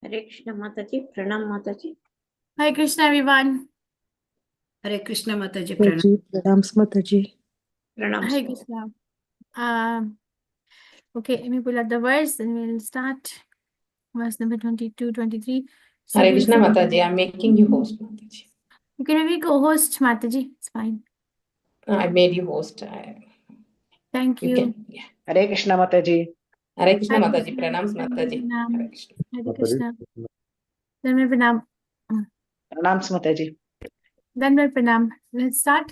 हरे कृष्ण माता जी, प्रणाम माता जी। Hi Krishna everyone. हरे कृष्ण माता जी माता प्रणाम। जी प्रणाम माता जी। प्रणाम। Hi Krishna. Okay, let me pull out the verse and we'll start. Verse number 22, 23. So Hare we'll Krishna say, Mata ji, I am making you host Mata ji. you can maybe co-host Mataji. It's fine. I made you host, Thank you you. Can. Hare Krishna Mata ji. Hare Krishna Hi माता जी, Krishna. प्रणाम माता जी। Pranam. हरे Krishna. Hare Krishna. Dhanvar Pranam. प्रणाम माता जी। Dhanvar Pranam. Let's start.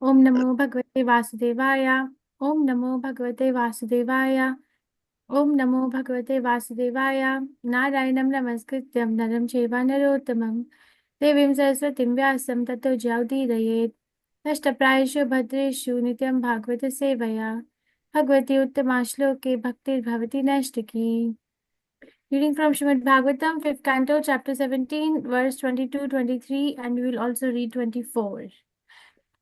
Om Namo Bhagavate Vasudevaya. Om Namo Bhagavate Vasudevaya. Om Namo Bhagavate Vasudevaya. Narayanam Namaskrityam Naram Chaiva Narottamam Devim Saraswatim Vyasam Tato Jyaudirayet Nashtaprayashu Bhadreshu Nityam Bhagavata Sevaya Bhagavati Uttama Bhaktir Bhavati Nashtaki. Reading from Srimad Bhagavatam, 5th Canto, Chapter 17, verse 22-23, and we will also read 24.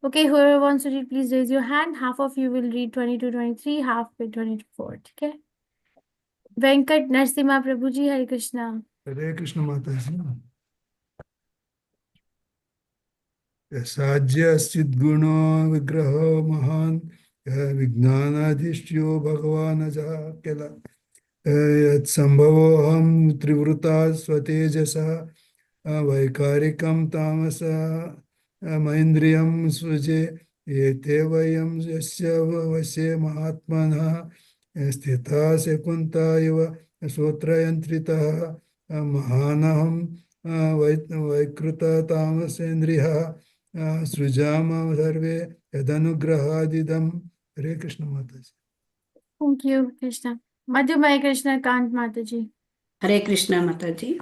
Okay, whoever wants to read, please raise your hand. Half of you will read 22-23, half will 24. Okay? Venkat Narasimha Prabhuji, Hare Krishna. हरे कृष्ण माता जी। यसाज्यश्चिद्गुणो विग्रहो महान् विज्ञानाधिष्ठ्यो भगवान् अजः किल यत्सम्भवोऽहं त्रिवृता स्वतेजसा वैकारिकं तामस मैन्द्रियं सृजे एते वयं यस्य वशे महात्मनः स्थिता शकुन्ता इव श्रोत्रयन्त्रितः महानहं वैकृततामसेन्द्रियः सृजाम सर्वे यदनुग्रहादिदं। हरे कृष्ण माता जी। Thank you, Krishna. Madhumay Krishna Kant Mataji. हरे कृष्ण माता जी।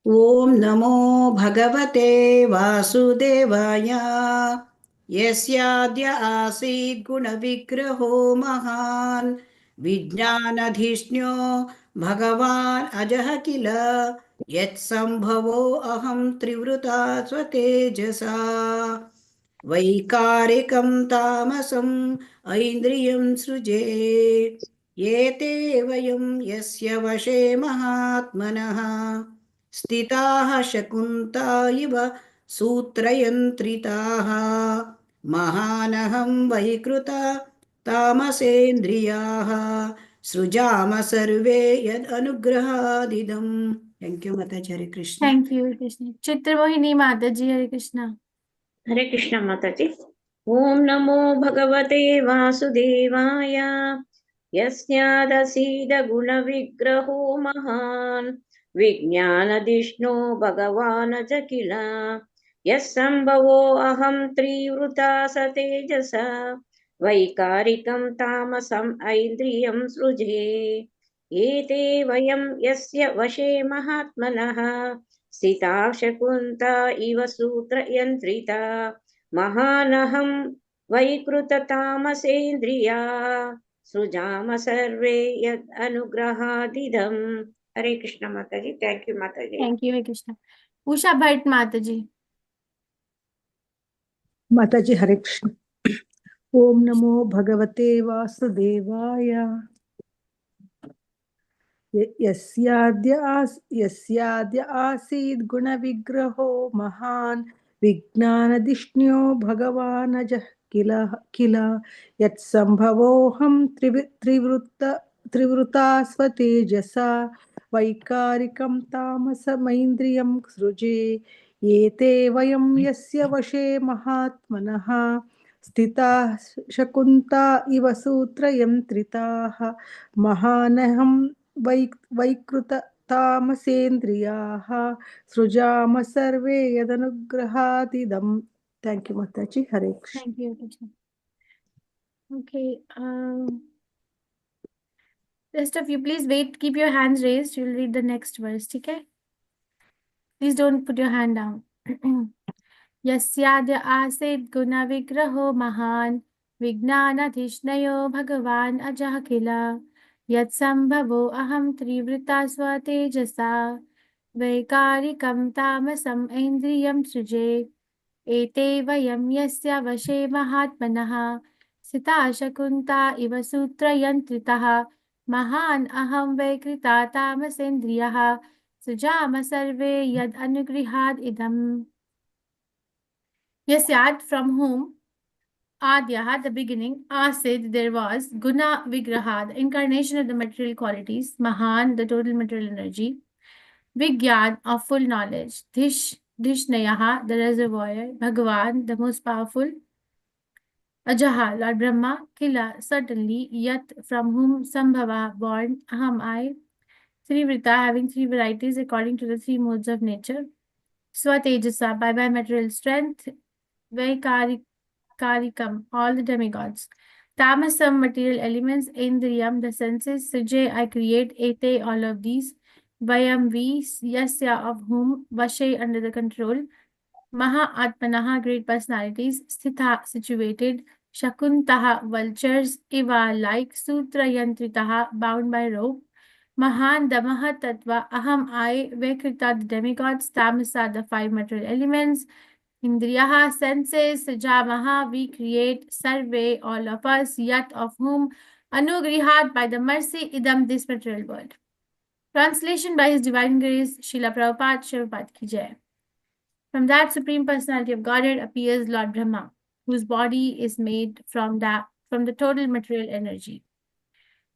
ओम नमो भगवते वासुदेवाय यस्याद्य आसीत् गुणविग्रहो महान् विज्ञानधिष्ण्यो भगवान् अजः किल यत्सम्भवो अहं त्रिवृता स्वतेजसा वैकारिकं तामसम् ऐन्द्रियं सृजे एते वयं यस्य वशे महात्मनः स्थिताः शकुन्ता इव सूत्रयन्त्रिताः महानहं वैकृता तामसेन्द्रियाः सृजाम सर्वे यद् अनुग्रहादिदम्। थैंक यू माता जी। हरे Krishna. Thank you, Krishna. Chitramohini Mataji, Hare Krishna. हरे कृष्ण माता जी। ओम नमो भगवते वासुदेवाय, यस्यादसीद गुण विग्रहो महान् विज्ञानधिष्णो भगवान् च किल यस्सम्भवो अहं त्रिवृता सतेजसा वैकारिकं तामसम् ऐन्द्रियं सृजे एते वयं यस्य वशे महात्मनः स्थिता शकुन्ता इव सूत्रयन्त्रिता महानहं वैकृततामसेन्द्रिया सृजाम सर्वे यद् अनुग्रहादिदम्। हरे कृष्ण माता जी। थैंक यू माता जी। Thank you, Hare Krishna. Usha Bhatt Mataji. माता जी हरे कृष्ण। ओम नमो भगवते वासुदेवाय यस्याद्य आसीत् गुणविग्रहो महान् विज्ञानधिष्ण्यो भगवान् अजः किल किल यत्सम्भवोऽहं त्रिवृता स्वतेजसा वैकारिकं तामसमैन्द्रियं सृजे एते वयं यस्य वशे महात्मनः स्थिताः शकुन्ता इव सूत्रयन्त्रिताः महानहं वैकृततामसेन्द्रियाः सृजाम सर्वे यदनुग्रहादिदम्। थैंक यू माता जी। हरे Krishna. Thank you, Krishna. Okay. Rest of you, please wait. Keep your hands raised. You'll read the next verse. Okay? Please don't put your hand down. यस्याद्य आसीत् गुणविग्रहो महान् विज्ञानधिष्णयो भगवान् अजः किल यत्सम्भवो अहं त्रिवृता स्वतेजसा वैकारिकं तामसम् ऐन्द्रियं सृजे एते वयं यस्य वशे महात्मनः स्थिता शकुन्ता इव सूत्रयन्त्रितः महान् अहं वैकृता तामसेन्द्रियः sujama sarve yad anugrihad idam. Yasyat, from whom, Adya, the beginning, Asid, there was, Guna Vigraha, the incarnation of the material qualities, Mahan, the total material energy, Vigyan, of full knowledge, Dhishnayaha, the reservoir, Bhagavan, the most powerful, Ajaha, Lord Brahma, Kila, certainly, Yat, from whom Sambhava, born, Aham, I, Trivrita, having three varieties according to the three modes of nature, Swatejasa, by material strength, Vaikarikam, all the demigods, Tamasam, material elements, Indriyam, the senses, Sujay, I create, Ete, all of these, Vayam, we, Yasya, of whom, Vashay, under the control, Maha Atmanaha, great personalities, Sthitha, situated, Shakuntaha, vultures, Iva, like, Sutra Yantritaha, bound by rope, Mahan, the Mahatattva, Aham, I, Vekrita, the demigods, Tamasa, the five material elements, Indriyaha, senses, Sajamaha, we create, Sarve, all of us, Yat, of whom, Anugrihat, by the mercy, Idam, this material world. Translation by His Divine Grace, Srila Prabhupada, Srila Ki Jai. From that Supreme Personality of Godhead appears Lord Brahma, whose body is made from the total material energy.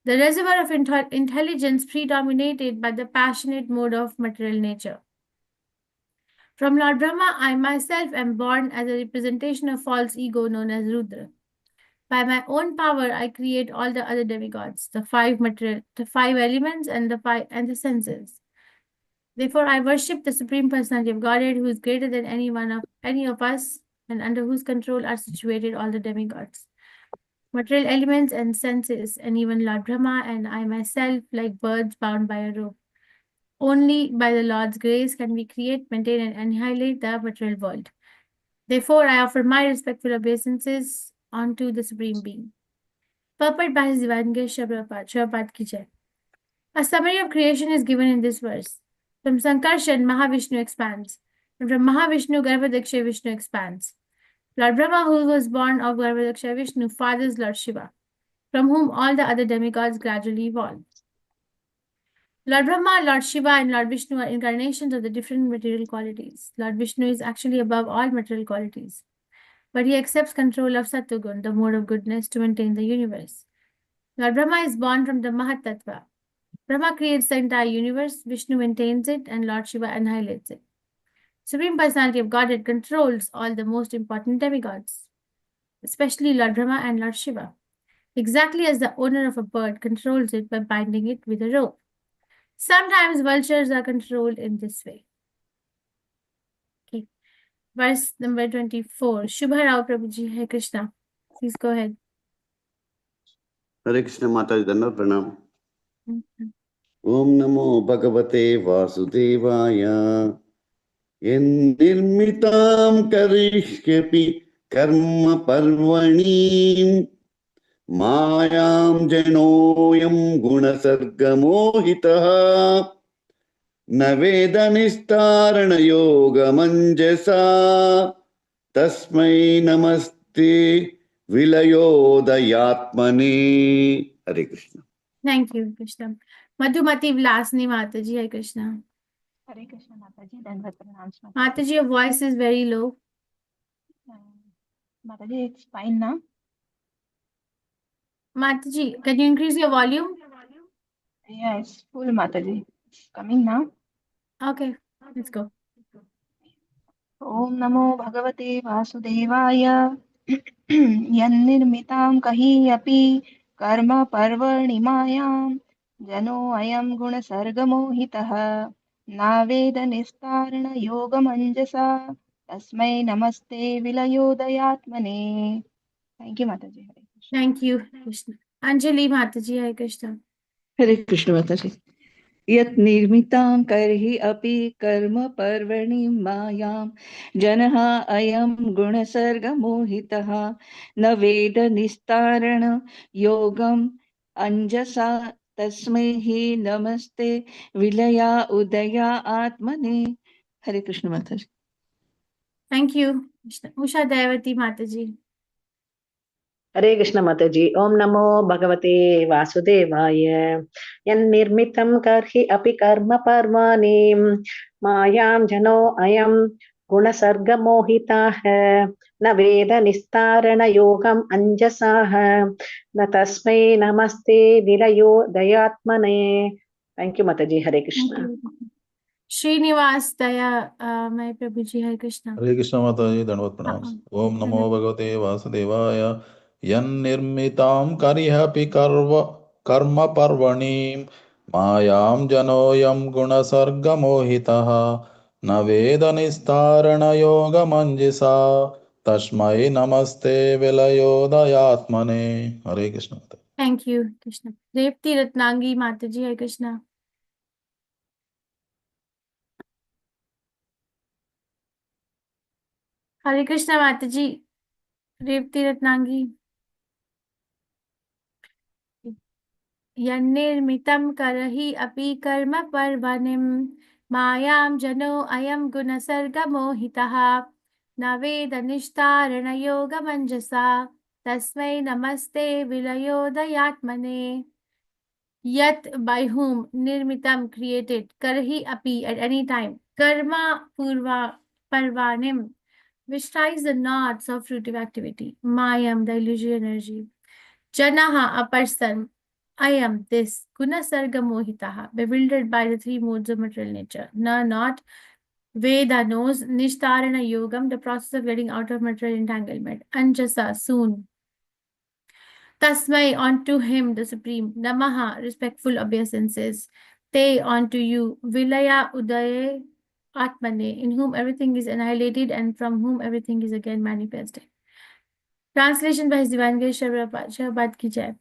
The reservoir of intelligence predominated by the passionate mode of material nature. From Lord Brahma, I myself am born as a representation of false ego known as Rudra. By my own power, I create all the other demigods, the five elements, and the senses. Therefore, I worship the Supreme Personality of Godhead, who is greater than any of us, and under whose control are situated all the demigods, material elements and senses, and even Lord Brahma and I myself, like birds bound by a rope. Only by the Lord's grace can we create, maintain, and annihilate the material world. Therefore, I offer my respectful obeisances unto the Supreme Being. Purport by His Divine Grace, Srila Ki Jai. A summary of creation is given in this verse. From Sankarshan, Mahavishnu expands, and from Mahavishnu, Garbhodaksha Vishnu expands. Lord Brahma, who was born of Garbhodaksha Vishnu, fathers Lord Shiva, from whom all the other demigods gradually evolved. Lord Brahma, Lord Shiva, and Lord Vishnu are incarnations of the different material qualities. Lord Vishnu is actually above all material qualities, but he accepts control of Satyagun, the mode of goodness, to maintain the universe. Lord Brahma is born from the Mahatattva. Brahma creates the entire universe, Vishnu maintains it, and Lord Shiva annihilates it. Supreme Personality of Godhead controls all the most important demigods, especially Lord Brahma and Lord Shiva, exactly as the owner of a bird controls it by binding it with a rope. Sometimes vultures are controlled in this way. Okay. Verse number 24. Shubha Rao Prabhuji, Hare Krishna. Please go ahead. Hare Krishna Mataji, Dhanna Pranam. Om Namo Bhagavate Vasudevaya. Nirmitam karishyapi karma parvani mayam janoyam gunasargamohitaha naveda nistarana yoga manjasa tasmai namaste vilayodayatmane. Hare Krishna. Thank you, Krishna. Madhumati Vlasni Mataji, Hare Krishna. Hare Krishna Mataji, Dandavat Pranam. Mataji, your voice is very low. Mataji, it's fine now. Mataji, can you increase your volume? Yes, full Mataji. It's coming now. Okay, let's go. Om Namo Bhagavate Vasudevaya. Yannirmitam kahi api karma parvani mayam jano ayam guna sargamohitaha naveda nistarana yoga manjasa tasmai namaste vilayodayatmane. Thank you, Mataji. Hare Krishna. Thank you, Krishna. Anjali Mataji, Hare Krishna. Hare Krishna Mataji. Yat nirmitam karhi api karma parvani mayam janaha ayam gunasarga mohitaha naveda nistarana yogam anjasa tasmai hi namaste vilaya udaya atmane. Hare Krishna Mataji. Thank you, Krishna. Usha Devati Mataji. हरे कृष्ण माताजी। ओम नमो भगवते वासुदेवाय। यन्निर्मितं कर्हि अपि कर्म पर्वाणि मायां जनो अयं गुणसर्गमोहिताः न वेद निस्तारण योगम् अंजसाः न तस्मै नमस्ते विलयो दयात्मने। थैंक यू माताजी। हरे Thank Krishna. you. Srinivas Daya, my Prabhuji, Hare Krishna. हरे कृष्ण माताजी दंडवत प्रणाम। Uh-uh. ओम नमो भगवते वासुदेवाय। यन्निर्मितां करिहपि कर्म पर्वणि मायां जनोऽयं गुणसर्गमोहितः न वेद निस्तारण योगमञ्जसा तस्मै नमस्ते विलयोदयात्मने। हरे कृष्ण माता। Thank you, Krishna. Revti Ratnangi Mataji, Hare Krishna. Hare Krishna Mataji, Revti Ratnangi. Yannirmitam karahi api karma parvanim mayam jano ayam gunasarga mohitaha naveda nishtarana yoga manjasa tasmai namaste vilayodayatmane. Yat, by whom, nirmitam, created, karhi api, at any time, karma purva parvanim, which strikes the knots of fruitive activity, mayam, the illusory energy, janaha, a person, ayam, this, gunasarga mohitaha, bewildered by the three modes of material nature, na, not, Veda knows, nishtarana yogam, the process of getting out of material entanglement, anjasa, soon, Tasmai, unto him, the Supreme, Namaha, respectful obeisances, Te, unto you, Vilaya Udaye Atmane, in whom everything is annihilated and from whom everything is again manifested. Translation by His Divine Grace Shabad Ki Jai.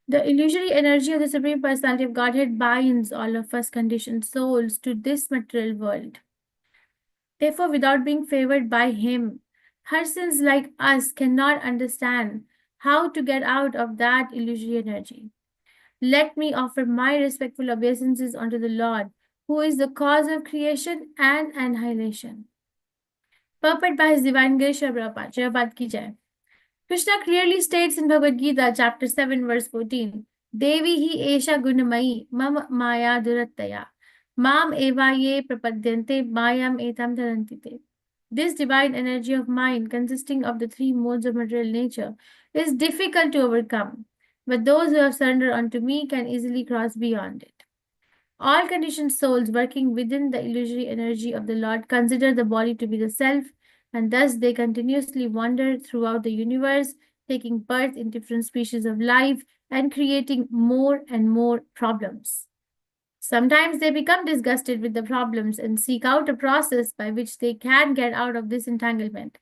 The illusory energy of the Supreme Personality of Godhead binds all of us conditioned souls to this material world. Therefore, without being favored by him, persons like us cannot understand how to get out of that illusory energy. Let me offer my respectful obeisances unto the Lord, who is the cause of creation and annihilation. Purport by His Divine Grace Prabhupada Ki Jai. Krishna clearly states in Bhagavad Gita, chapter 7, verse 14, Devi hi esha gunamai mam maya durattaya mam eva ye prapadyante mayam etam tarantite. This divine energy of mind, consisting of the three modes of material nature, is difficult to overcome, but those who have surrendered unto me can easily cross beyond it. All conditioned souls working within the illusory energy of the Lord consider the body to be the self, and thus they continuously wander throughout the universe, taking birth in different species of life and creating more and more problems. Sometimes they become disgusted with the problems and seek out a process by which they can get out of this entanglement.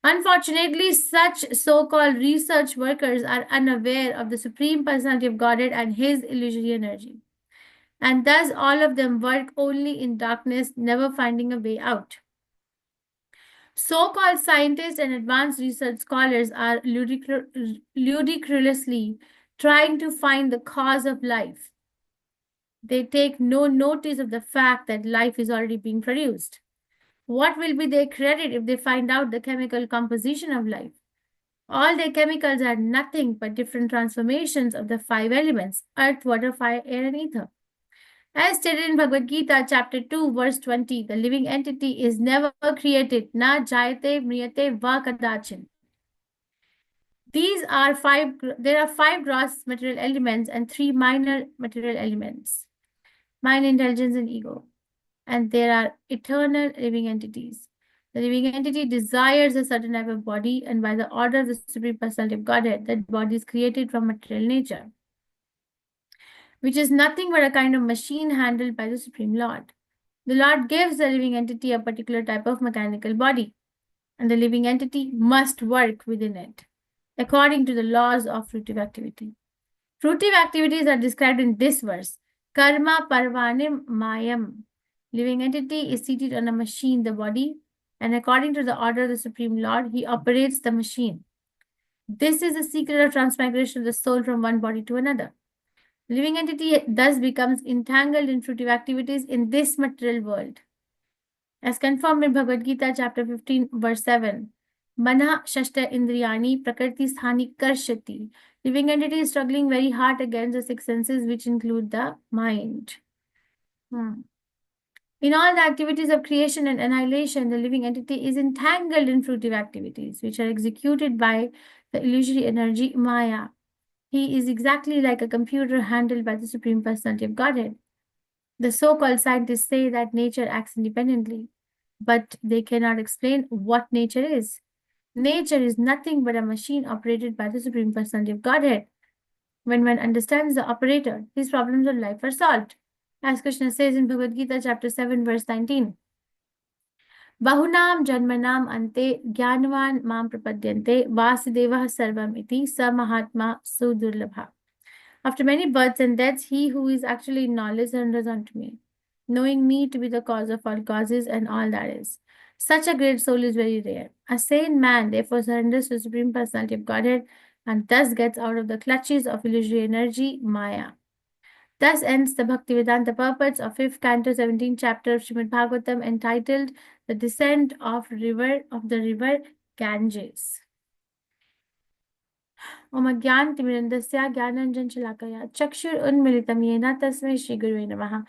Unfortunately, such so-called research workers are unaware of the Supreme Personality of Godhead and His illusory energy. And thus all of them work only in darkness, never finding a way out. So-called scientists and advanced research scholars are ludicrously trying to find the cause of life. They take no notice of the fact that life is already being produced. What will be their credit if they find out the chemical composition of life? All their chemicals are nothing but different transformations of the five elements: earth, water, fire, air, and ether. As stated in Bhagavad Gita, chapter 2, verse 20, the living entity is never created, na jayate mriyate va kadachin. There are five gross material elements and three minor material elements: mind, intelligence, and ego. And there are eternal living entities. The living entity desires a certain type of body, and by the order of the Supreme Personality of Godhead, that body is created from material nature, which is nothing but a kind of machine handled by the Supreme Lord. The Lord gives the living entity a particular type of mechanical body, and the living entity must work within it, according to the laws of fruitive activity. Fruitive activities are described in this verse: Karma Parvanim Mayam. Living entity is seated on a machine, the body, and according to the order of the Supreme Lord, he operates the machine. This is the secret of transmigration of the soul from one body to another. Living entity thus becomes entangled in fruitive activities in this material world. As confirmed in Bhagavad Gita, chapter 15, verse 7, Mana Shashta Indriyani Prakriti Sthani Karshati. Living entity is struggling very hard against the six senses, which include the mind. In all the activities of creation and annihilation, the living entity is entangled in fruitive activities, which are executed by the illusory energy Maya. He is exactly like a computer handled by the Supreme Personality of Godhead. The so-called scientists say that nature acts independently, but they cannot explain what nature is. Nature is nothing but a machine operated by the Supreme Personality of Godhead. When one understands the operator, his problems of life are solved. As Krishna says in Bhagavad Gita, chapter 7, verse 19. Bahunam janmanam ante jnanvan mam prapadyante vasudevah sarvam iti sa mahatma sudurlabha. After many births and deaths, he who is actually in knowledge surrenders unto me, knowing me to be the cause of all causes and all that is. Such a great soul is very rare. A sane man therefore surrenders to the Supreme Personality of Godhead and thus gets out of the clutches of illusory energy, Maya. Thus ends the Bhaktivedanta purports of 5th canto, 17th chapter of Srimad Bhagavatam, entitled The Descent of the River Ganges. Om Ajnanatimirandasya Jnananjansalakaya Chakshur Unmilitam Yena Tasmai Shri Gurave Namaha.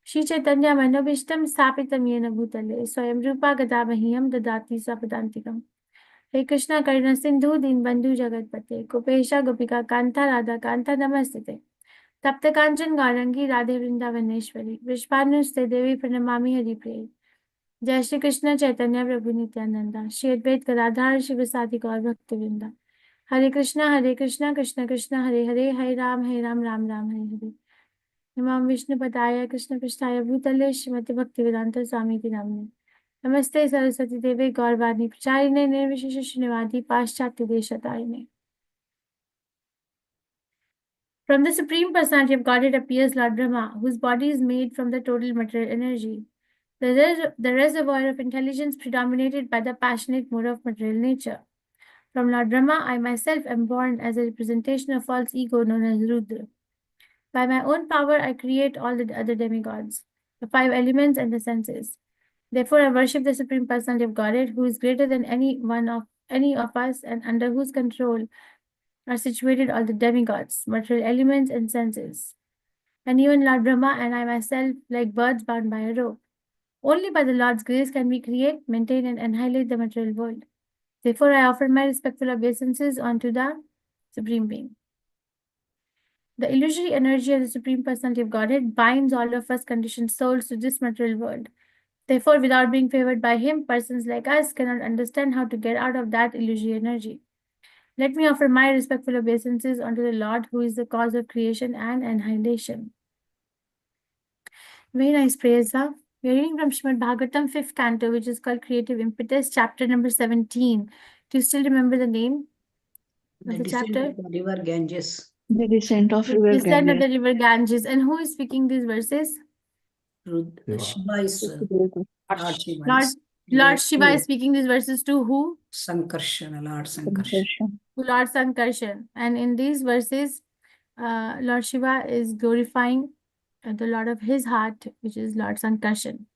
Shri Chaitanya Manobishtam Sthapitam Yena Bhutale Swayam Rupa Gadabahiyam Dadati Swapadantikam. Hey Krishna Karuna Sindhu Deenbandhu Jagatpate Gopesha Gopika Kanta Radha Kanta Namastite Tapta Kanchan Gaurangi Radhe Vrindavaneshwari Vishvanuste Devi Pranamami Hari Priya. Jai Shri Krishna Chaitanya Prabhu Nityananda Shri Advait Gadadhar Shri Vasati Gaur Bhaktivinda. Hare Krishna, Krishna Krishna, Hare Hare, Hare Ram, Ram Ram, Hare Hare. Namam Vishnu Padaya, Krishna Prasthaya Bhutale, Srimati Bhaktivedanta Swami Ti Namne. Namaste Saraswati Deve Gaurvani Pracharine, Nirvishesha Srinivadi, Paschatya Deshatarine. From the Supreme Personality of Godhead appears Lord Brahma, whose body is made from the total material energy. The reservoir of intelligence predominated by the passionate mood of material nature. From Lord Brahma, I myself am born as a representation of false ego known as Rudra. By my own power, I create all the other demigods, the 5 elements and the senses. Therefore, I worship the Supreme Personality of Godhead, who is greater than any of us, and under whose control are situated all the demigods, material elements, and senses. And even Lord Brahma and I myself, like birds bound by a rope. Only by the Lord's grace can we create, maintain, and annihilate the material world. Therefore, I offer my respectful obeisances unto the Supreme Being. The illusory energy of the Supreme Personality of Godhead binds all of us conditioned souls to this material world. Therefore, without being favored by Him, persons like us cannot understand how to get out of that illusory energy. Let me offer my respectful obeisances unto the Lord, who is the cause of creation and annihilation. Very nice praise, huh? We are reading from Srimad Bhagavatam, 5th canto, which is called Creative Impetus, chapter number 17. Do you still remember the name of The the descent chapter? of the river Ganges. The descent of The river descent of Ganges. the river Ganges. And who is speaking these verses? Shiva is Lord Shiva. Lord Shiva is speaking these verses to who? Sankarsana, Lord Sankarsana. To Lord Sankarshan. And in these verses, Lord Shiva is glorifying the Lord of his heart, which is Lord Sankarshan.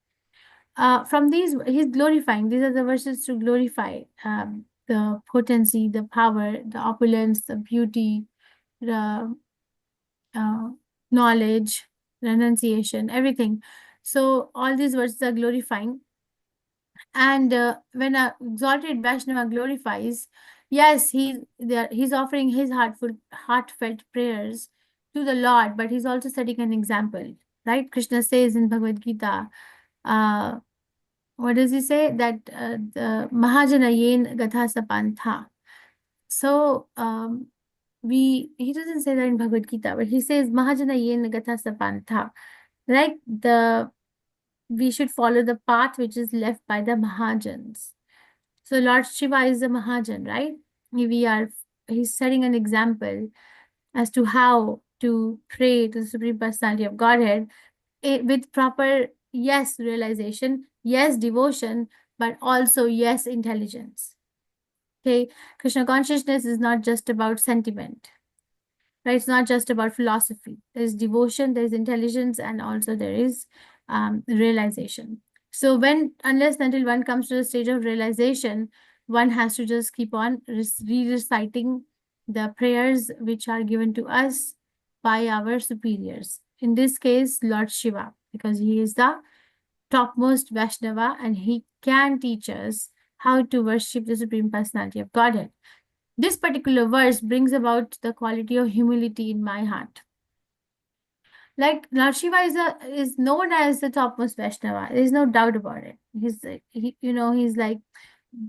From these, he's glorifying. These are the verses to glorify the potency, the power, the opulence, the beauty, the knowledge, renunciation, everything. So all these verses are glorifying. And when a exalted Vaishnava glorifies, yes, he's offering his heartfelt prayers to the Lord, but he's also setting an example, right? Krishna says in Bhagavad Gita, what does he say? That the Mahajana yen gatha sapantha. So he doesn't say that in Bhagavad Gita, but he says Mahajana yen gatha sapantha. Like we should follow the path which is left by the Mahajans. So Lord Shiva is the Mahajan, right? He's setting an example as to how to pray to the Supreme Personality of Godhead with proper, yes, realization, yes, devotion, but also, yes, intelligence. Okay, Krishna consciousness is not just about sentiment, right? It's not just about philosophy. There's devotion, there's intelligence, and also there is realization. So unless until one comes to the stage of realization, one has to just keep on reciting the prayers which are given to us by our superiors. In this case, Lord Shiva, because he is the topmost Vaishnava and he can teach us how to worship the Supreme Personality of Godhead. This particular verse brings about the quality of humility in my heart. Like Lord Shiva is known as the topmost Vaishnava. There is no doubt about it. He's like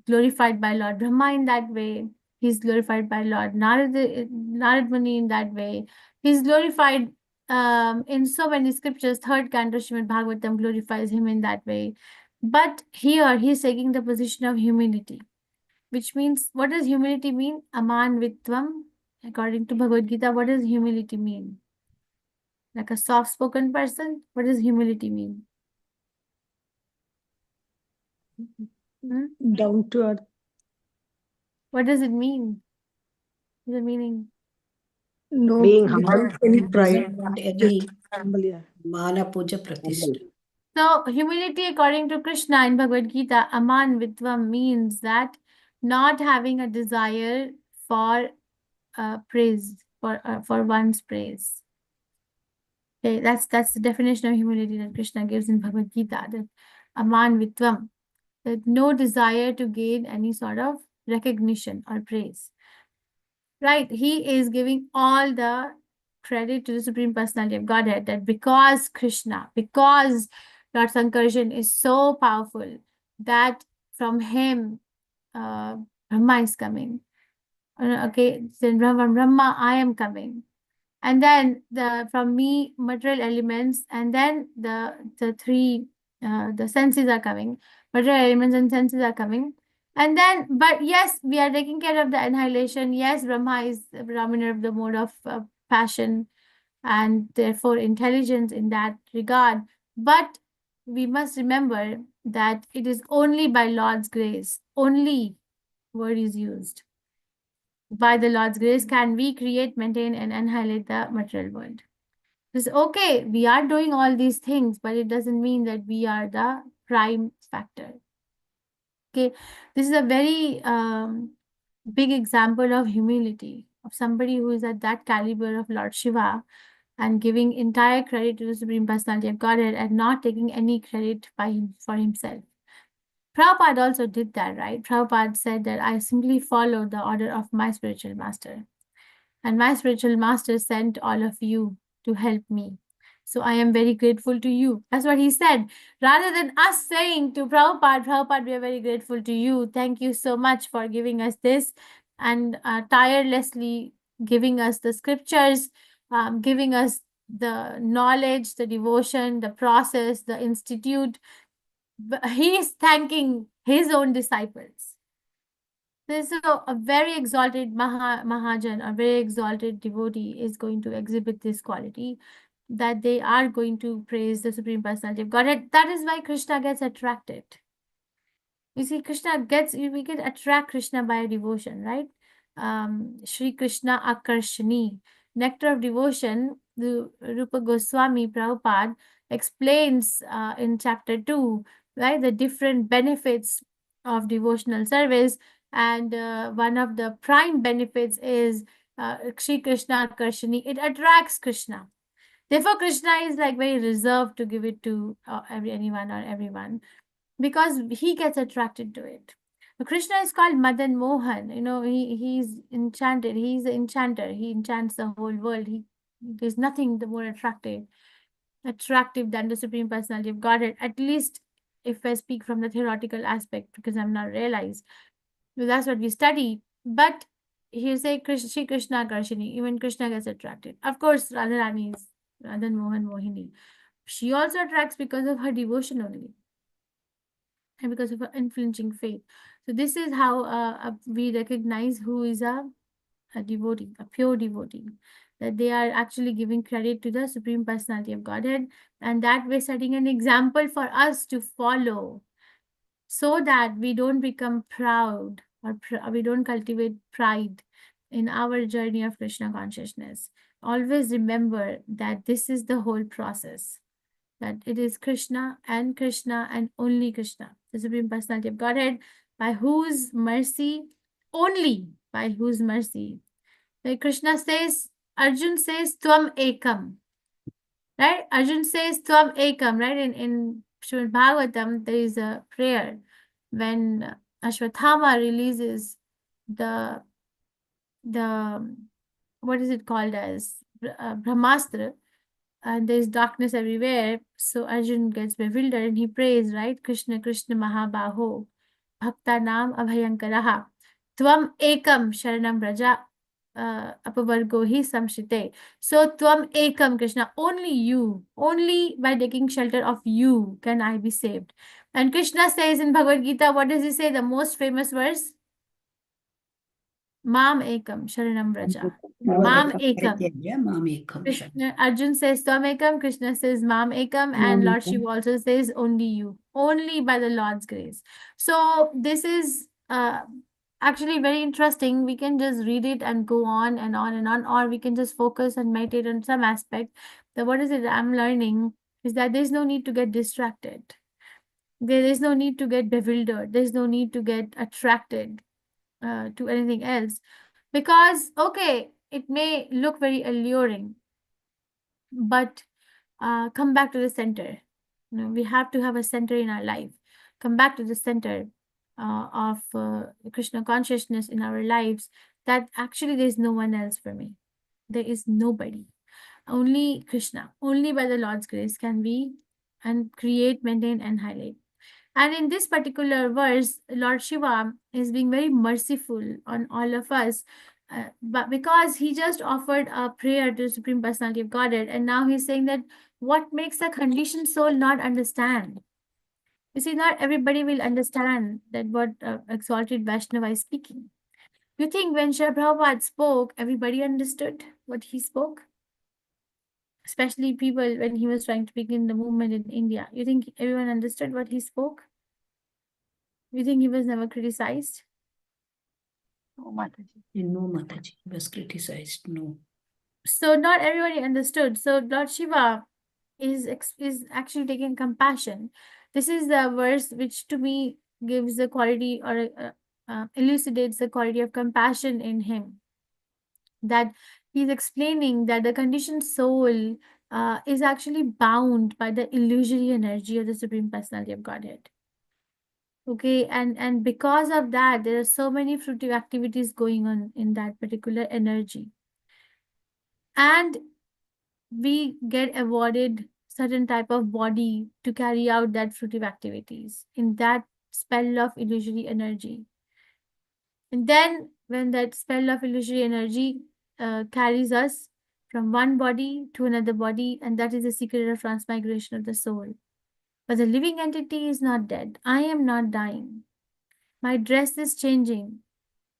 glorified by Lord Brahma in that way. He's glorified by Lord Narad Muni in that way. He's glorified in so many scriptures. Third canto Srimad Bhagavatam glorifies him in that way. But here he's taking the position of humility, which means, what does humility mean? Aman Vitvam. According to Bhagavad Gita, what does humility mean? Like a soft-spoken person? What does humility mean? Down to earth. What does it mean? The meaning? No, Being without humble. any pride, not any Humble, yeah. mana puja pratishtha. So, humility according to Krishna in Bhagavad Gita, Aman Vitvam, means that not having a desire for praise, for one's praise. Okay, that's the definition of humility that Krishna gives in Bhagavad Gita, that Aman Vitvam, that no desire to gain any sort of recognition or praise. Right, he is giving all the credit to the Supreme Personality of Godhead, that because Lord Sankarshan is so powerful, that from him Brahma is coming. Okay, then Brahma, I am coming. And then from me, material elements, and then the three, the senses are coming. Material elements and senses are coming. And then, but yes, we are taking care of the annihilation. Yes, Brahma is the Brahmana of the mode of passion and therefore intelligence in that regard. But we must remember that it is only by Lord's grace, only word is used. By the Lord's grace, can we create, maintain, and annihilate the material world. It's okay, we are doing all these things, but it doesn't mean that we are the prime factor. Okay, this is a very big example of humility, of somebody who is at that caliber of Lord Shiva and giving entire credit to the Supreme Personality of Godhead and not taking any credit for himself. Prabhupada also did that, right? Prabhupada said that I simply followed the order of my spiritual master. And my spiritual master sent all of you to help me. So I am very grateful to you. That's what he said. Rather than us saying to Prabhupada, we are very grateful to you. Thank you so much for giving us this and tirelessly giving us the scriptures, giving us the knowledge, the devotion, the process, the institute. He is thanking his own disciples. So a very exalted Mahajan, a very exalted devotee is going to exhibit this quality, that they are going to praise the Supreme Personality of Godhead. That is why Krishna gets attracted. You see, we can attract Krishna by devotion, right? Shri Krishna Akarshani, nectar of devotion. The Rupa Goswami Prabhupada explains in chapter 2, right, the different benefits of devotional service. And one of the prime benefits is Shri Krishna Akarshani. It attracts Krishna. Therefore, Krishna is like very reserved to give it to anyone or everyone, because he gets attracted to it. Krishna is called Madan Mohan. He's enchanted. He's the enchanter. He enchants the whole world. There's nothing more attractive than the Supreme Personality of Godhead, at least if I speak from the theoretical aspect, because I'm not realized. So that's what we study. But here say Shri Krishna Karshini, even Krishna gets attracted. Of course, Radharani is Madan Mohan Mohini. She also attracts because of her devotion only, and because of her unflinching faith. So this is how we recognize who is a devotee, a pure devotee, that they are actually giving credit to the Supreme Personality of Godhead, and that way setting an example for us to follow, so that we don't become proud or we don't cultivate pride in our journey of Krishna consciousness. Always remember that this is the whole process, that it is Krishna and only Krishna, the Supreme Personality of Godhead, By whose mercy? Only by whose mercy? Like Krishna says, Arjun says, Tvam Ekam. Right? Arjun says, Tvam Ekam. Right? In Srimad Bhagavatam, there is a prayer when Ashwathama releases the what is it called as Brahmastra, and there's darkness everywhere. So Arjun gets bewildered and he prays, right? Krishna, Krishna Mahabaho, Bhakta Nam Abhayankaraha, Tvam Ekam Sharanam Braja, Apavargo hi Samshite. So Tvam Ekam, Krishna, only you, only by taking shelter of you can I be saved. And Krishna says in Bhagavad Gita, what does he say? The most famous verse? Mam Ekam Sharanam Braja. Mam Ekam. Parityajya mam ekam sharanam. Krishna, Arjun says Tvam Ekam, Krishna says Mam Ekam, and Lord Shiva also says only you, only by the Lord's grace. So this is actually very interesting. We can just read it and go on and on and on, or we can just focus and meditate on some aspect. The what is it I'm learning is that there's no need to get distracted. There is no need to get bewildered. There's no need to get attracted to anything else. Because, okay, it may look very alluring, but come back to the center. You know, we have to have a center in our life. Come back to the center of Krishna consciousness in our lives, that actually there is no one else for me. There is nobody. Only Krishna, only by the Lord's grace can we and create, maintain, and highlight. And in this particular verse, Lord Shiva is being very merciful on all of us, but because he just offered a prayer to Supreme Personality of Godhead, and now he's saying that what makes a conditioned soul not understand? You see, not everybody will understand that what exalted Vaishnava is speaking. You think when Srila Prabhupada spoke, everybody understood what he spoke? Especially people when he was trying to begin the movement in India. You think everyone understood what he spoke? You think he was never criticized? Oh, Mataji. No, Mataji, he was criticized. No. So not everybody understood. So Lord Shiva is actually taking compassion. This is the verse which to me gives the quality or elucidates the quality of compassion in him. That he's explaining that the conditioned soul is actually bound by the illusory energy of the Supreme Personality of Godhead. Okay, and because of that, there are so many fruitive activities going on in that particular energy. And we get awarded certain type of body to carry out that fruitive activities in that spell of illusory energy. And then when that spell of illusory energy carries us from one body to another body, and that is the secret of transmigration of the soul. But the living entity is not dead. I am not dying. My dress is changing.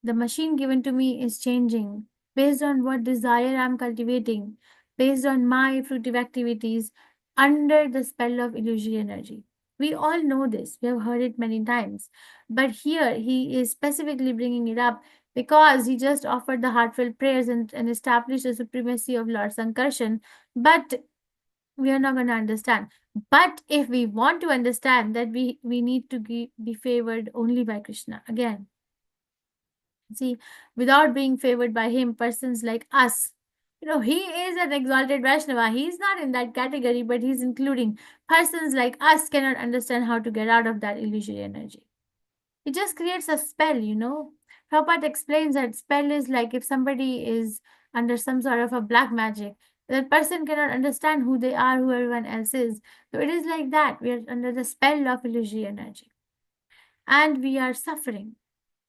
The machine given to me is changing based on what desire I'm cultivating, based on my fruitive activities under the spell of illusory energy. We all know this. We have heard it many times. But here he is specifically bringing it up because he just offered the heartfelt prayers and established the supremacy of Lord Sankarshan. But we are not going to understand. But if we want to understand that we need to be favored only by Krishna. Again, see, without being favored by him, persons like us, you know, he is an exalted Vaishnava. He's not in that category, but he's including persons like us cannot understand how to get out of that illusory energy. It just creates a spell, you know. Prabhupada explains that spell is like if somebody is under some sort of a black magic, that person cannot understand who they are, who everyone else is. So it is like that. We are under the spell of illusory energy. And we are suffering,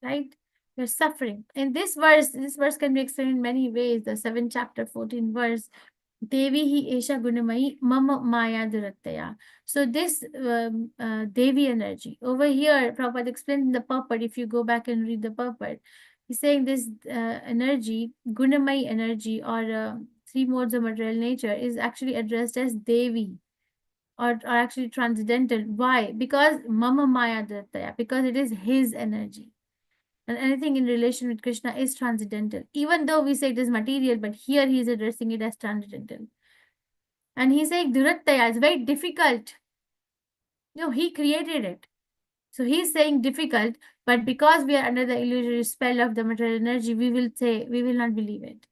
right? We're suffering. In this verse can be explained in many ways. The 7th chapter, 14th verse, Devi hi esha gunamai mama maya durattaya. So this Devi energy. Over here, Prabhupada explained in the purport, if you go back and read the purport, he's saying this energy, gunamai energy, or 3 modes of material nature, is actually addressed as Devi, or actually transcendental. Why? Because mama maya durattaya, because it is his energy. And anything in relation with Krishna is transcendental. Even though we say it is material, but here he is addressing it as transcendental. And he's saying Durattaya is very difficult. No, he created it. So he's saying difficult But because we are under the illusory spell of the material energy, we will say, we will not believe it.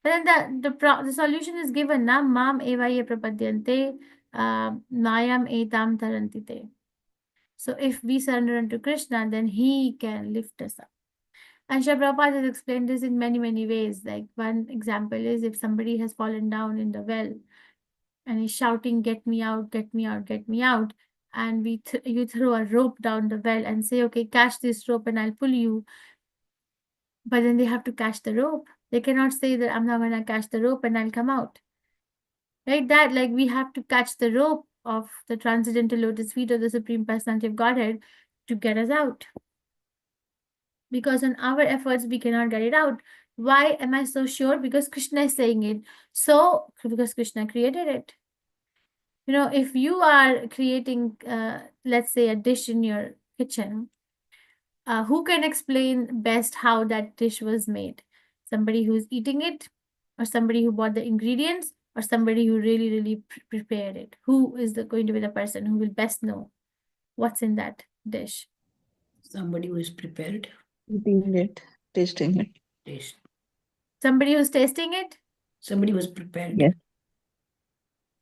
But then the solution is given, na mam eva ye prapadyante mayam etam tarantite. So if we surrender unto Krishna, then he can lift us up. And Shri Prabhupada has explained this in many, many ways. Like one example is if somebody has fallen down in the well and he's shouting, "Get me out, get me out, get me out." And you throw a rope down the well and say, "Okay, catch this rope and I'll pull you." But then they have to catch the rope. They cannot say that I'm not going to catch the rope and I'll come out. Right? That, like, we have to catch the rope of the transcendental lotus feet of the Supreme Personality of Godhead to get us out. Because on our efforts, we cannot get it out. Why am I so sure? Because Krishna is saying it. So, because Krishna created it. You know, if you are creating, let's say, a dish in your kitchen, who can explain best how that dish was made? Somebody who's eating it, or somebody who bought the ingredients, or somebody who really, really prepared it? Who is going to be the person who will best know what's in that dish? Somebody who is prepared. Eating it, tasting it. Taste. Somebody who's tasting it? Somebody was prepared. Yes.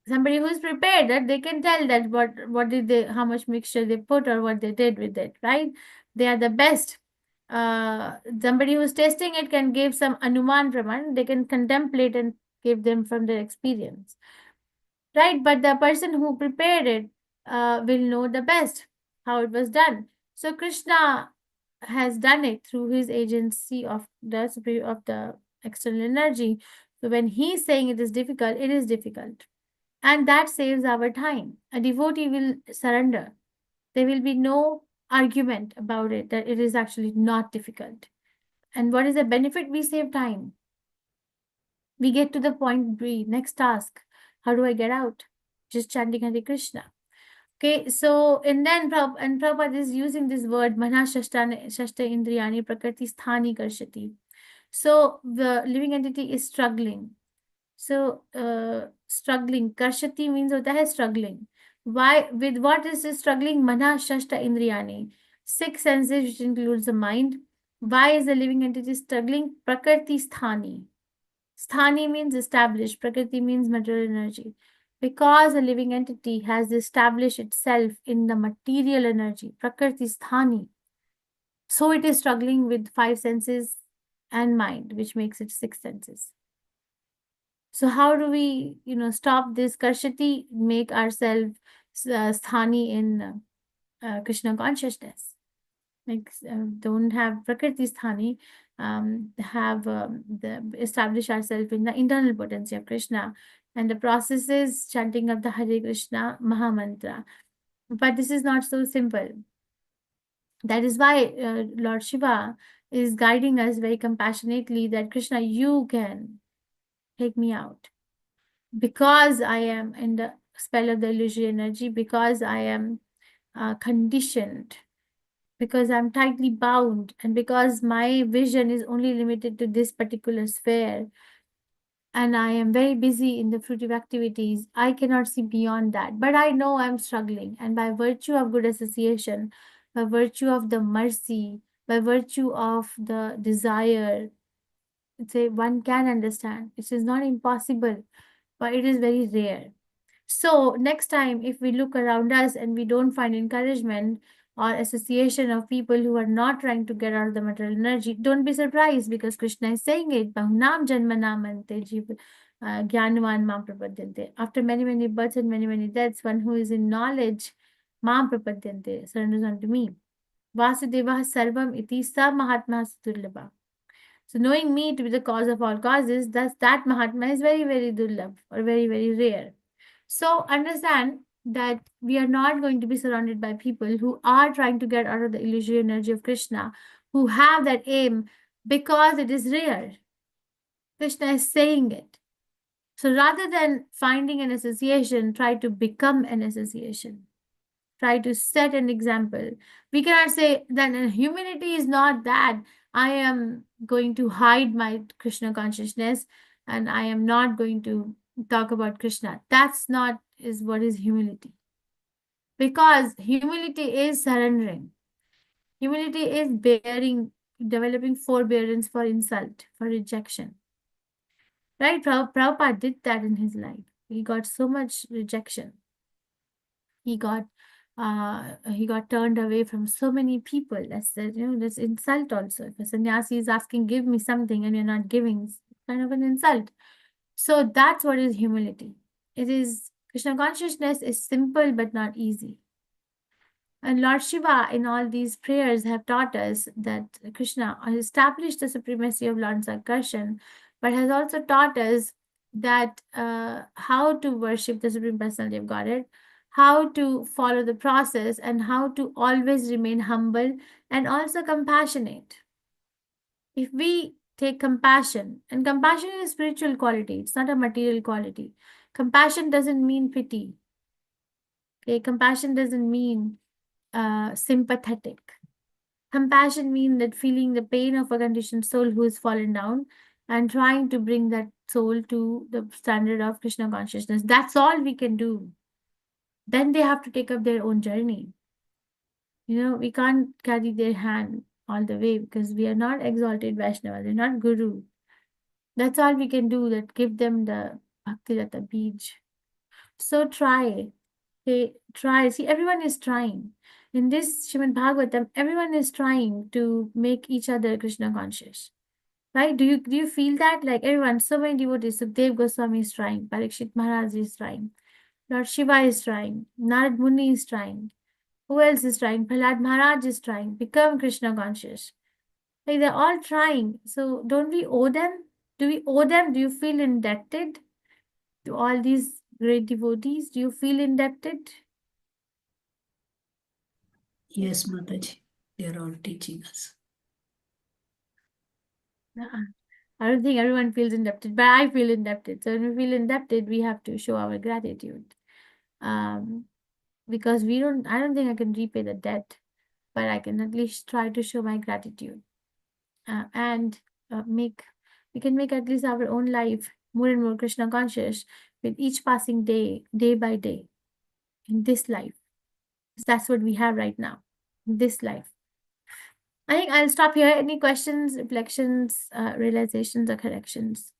Somebody who's prepared, that they can tell that what did they, how much mixture they put or what they did with it, right? They are the best. Somebody who's tasting it can give some anuman praman. They can contemplate and give them from their experience, right? But the person who prepared it will know the best how it was done. So Krishna has done it through his agency of the external energy. So when he's saying it is difficult, it is difficult. And that saves our time. A devotee will surrender. There will be no argument about it, that it is actually not difficult. And what is the benefit? We save time. We get to the point B, next task. How do I get out? Just chanting Hare Krishna. Okay, so and then Prabhupada is using this word Mana Shashta Indriyani Prakriti Sthani Karshati. So the living entity is struggling. So struggling, Karshati means hota hai struggling. Why? With what is it struggling? Mana Shashta Indriyani. 6 senses, which includes the mind. Why is the living entity struggling? Prakriti Sthani. Sthani means established. Prakriti means material energy. Because a living entity has established itself in the material energy, Prakriti Sthani. So it is struggling with 5 senses and mind, which makes it 6 senses. So how do we, stop this Karshati, make ourselves sthani in Krishna consciousness? Like, don't have Prakriti sthani, establish ourselves in the internal potency of Krishna. And the process is chanting of the Hare Krishna Mahamantra. But this is not so simple. That is why Lord Shiva is guiding us very compassionately that Krishna, you can take me out. Because I am in the spell of the illusory energy, because I am conditioned, because I'm tightly bound, and because my vision is only limited to this particular sphere, and I am very busy in the fruitive activities, I cannot see beyond that. But I know I'm struggling, and by virtue of good association, by virtue of the mercy, by virtue of the desire, one can understand. It is not impossible, but it is very rare. So next time, if we look around us and we don't find encouragement or association of people who are not trying to get out of the material energy, don't be surprised, because Krishna is saying it. Bahunam janmanamante jiv jnanavan mam prapadyante. After many, many births and many, many deaths, one who is in knowledge, mam prapadyante, surrenders unto me. Vasudeva sarvam iti sa mahatma durlabha. So knowing me to be the cause of all causes, thus that Mahatma is very, very durlabh, or very, very rare. So understand that we are not going to be surrounded by people who are trying to get out of the illusory energy of Krishna, who have that aim, because it is rare. Krishna is saying it. So rather than finding an association, try to become an association. Try to set an example. We cannot say that humility is not that I am going to hide my Krishna consciousness and I am not going to talk about Krishna. That's not what is humility. Because humility is surrendering. Humility is developing forbearance for insult, for rejection. Right? Prabhupada did that in his life. He got so much rejection. He got turned away from so many people. That's that's insult also. If a sannyasi is asking, give me something, and you're not giving, it's kind of an insult. So that's what is humility. It is Krishna consciousness is simple but not easy. And Lord Shiva in all these prayers have taught us that Krishna has established the supremacy of Lord Sankarshan, but has also taught us that how to worship the Supreme Personality of Godhead, how to follow the process, and how to always remain humble and also compassionate. If we take compassion, and compassion is a spiritual quality, it's not a material quality. Compassion doesn't mean pity. Okay, compassion doesn't mean sympathetic. Compassion means that feeling the pain of a conditioned soul who is fallen down and trying to bring that soul to the standard of Krishna consciousness. That's all we can do. Then they have to take up their own journey. We can't carry their hand all the way because we are not exalted Vaishnava, they're not Guru. That's all we can do, that give them the Bhakti Rata Beej. So try. Try. See, everyone is trying. In this Srimad Bhagavatam, everyone is trying to make each other Krishna conscious. Right? Do you feel that? Like everyone, so many devotees, Sukhdev Goswami is trying, Parikshit Maharaj is trying, Lord Shiva is trying, Narad Muni is trying. Who else is trying? Prahlad Maharaj is trying. Become Krishna conscious. Like they're all trying. So don't we owe them? Do we owe them? Do you feel indebted to all these great devotees? Do you feel indebted? Yes, Mataji. They are all teaching us. I don't think everyone feels indebted, but I feel indebted. So when we feel indebted, we have to show our gratitude. Because I don't think I can repay the debt, but I can at least try to show my gratitude. And we can make at least our own life more and more Krishna conscious with each passing day, day by day, in this life. That's what we have right now, in this life. I think I'll stop here. Any questions, reflections, realizations, or corrections?